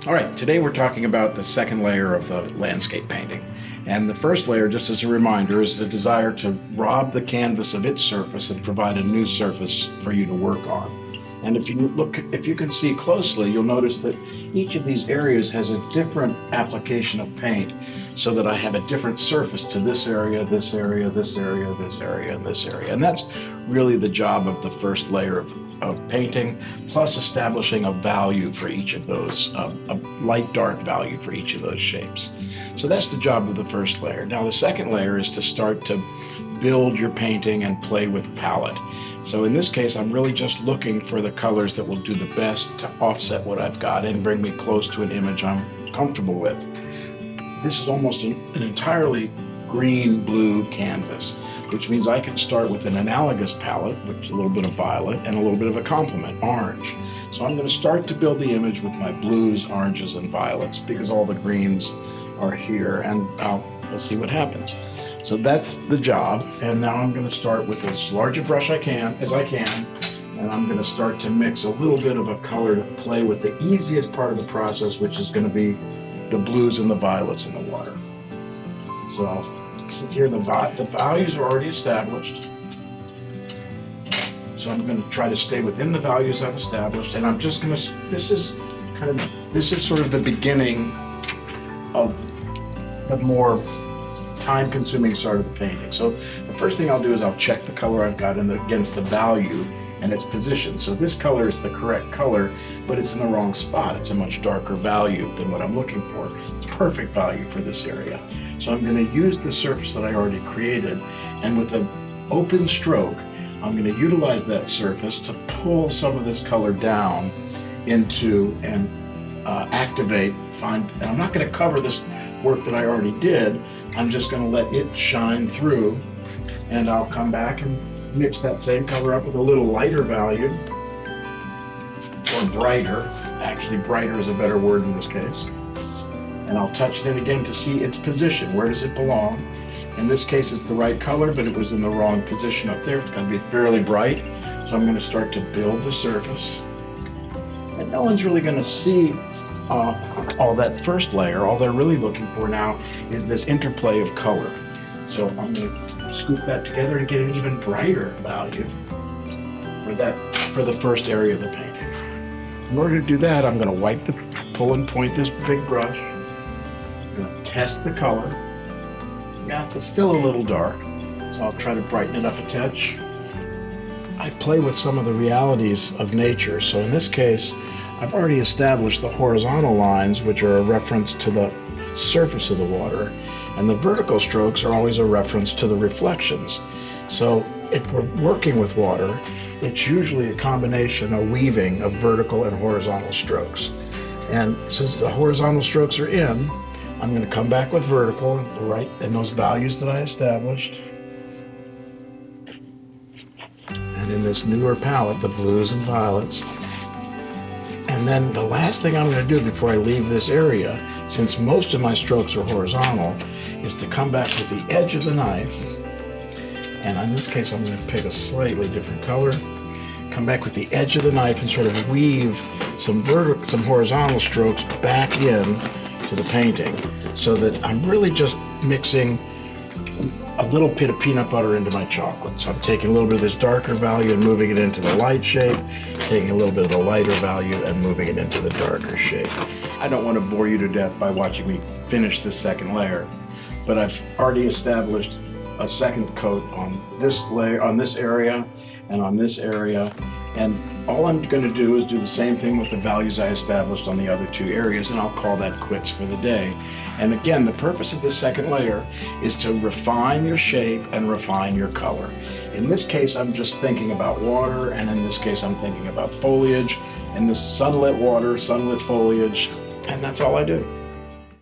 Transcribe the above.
All right, today we're talking about the second layer of the landscape painting. And the first layer, just as a reminder, is the desire to rob the canvas of its surface and provide a new surface for you to work on. And if you can see closely, you'll notice that each of these areas has a different application of paint, so that I have a different surface to this area, this area, this area, this area, and this area. And that's really the job of the first layer of painting, plus establishing a value for each of those, a light dark value for each of those shapes. So that's the job of the first layer. Now the second layer is to start to build your painting and play with palette. So in this case, I'm really just looking for the colors that will do the best to offset what I've got and bring me close to an image I'm comfortable with. This is almost an entirely green-blue canvas, which means I can start with an analogous palette, which is a little bit of violet and a little bit of a complement, orange. So I'm going to start to build the image with my blues, oranges, and violets, because all the greens are here, and we'll see what happens. So that's the job, and now I'm going to start with as large a brush as I can, and I'm going to start to mix a little bit of a color to play with the easiest part of the process, which is going to be the blues and the violets in the water. So I'll sit here, the values are already established. So I'm going to try to stay within the values I've established, and I'm just going to, this is sort of the beginning of the more time-consuming sort of the painting. So the first thing I'll do is I'll check the color I've got against the value and its position. So this color is the correct color, but it's in the wrong spot. It's a much darker value than what I'm looking for. It's perfect value for this area. So I'm going to use the surface that I already created, and with an open stroke, I'm going to utilize that surface to pull some of this color down into and activate, and I'm not going to cover this work that I already did. I'm just going to let it shine through, and I'll come back and mix that same color up with a little lighter value, or brighter. Actually, brighter is a better word in this case. And I'll touch it in again to see its position. Where does it belong? In this case, it's the right color, but it was in the wrong position up there. It's going to be fairly bright. So I'm going to start to build the surface. And no one's really going to see all that first layer. All they're really looking for now is this interplay of color. So I'm going to scoop that together and get an even brighter value for the first area of the painting. In order to do that, I'm going to pull and point this big brush. I'm going to test the color. Yeah, it's still a little dark, so I'll try to brighten it up a touch. I play with some of the realities of nature. So in this case, I've already established the horizontal lines, which are a reference to the surface of the water, and the vertical strokes are always a reference to the reflections. So if we're working with water, it's usually a combination, a weaving of vertical and horizontal strokes. And since the horizontal strokes are in, I'm going to come back with vertical, and those values that I established. And in this newer palette, the blues and violets. And then the last thing I'm going to do before I leave this area, since most of my strokes are horizontal, is to come back with the edge of the knife. And in this case, I'm going to pick a slightly different color. Come back with the edge of the knife and sort of weave some horizontal strokes back in to the painting, so that I'm really just mixing a little bit of peanut butter into my chocolate. So I'm taking a little bit of this darker value and moving it into the light shape, taking a little bit of the lighter value and moving it into the darker shape. I don't want to bore you to death by watching me finish this second layer, but I've already established a second coat on this layer, on this area, and on this area. And all I'm going to do is do the same thing with the values I established on the other two areas, and I'll call that quits for the day. And again, the purpose of this second layer is to refine your shape and refine your color. In this case, I'm just thinking about water, and in this case, I'm thinking about foliage, and this sunlit water, sunlit foliage, and that's all I do.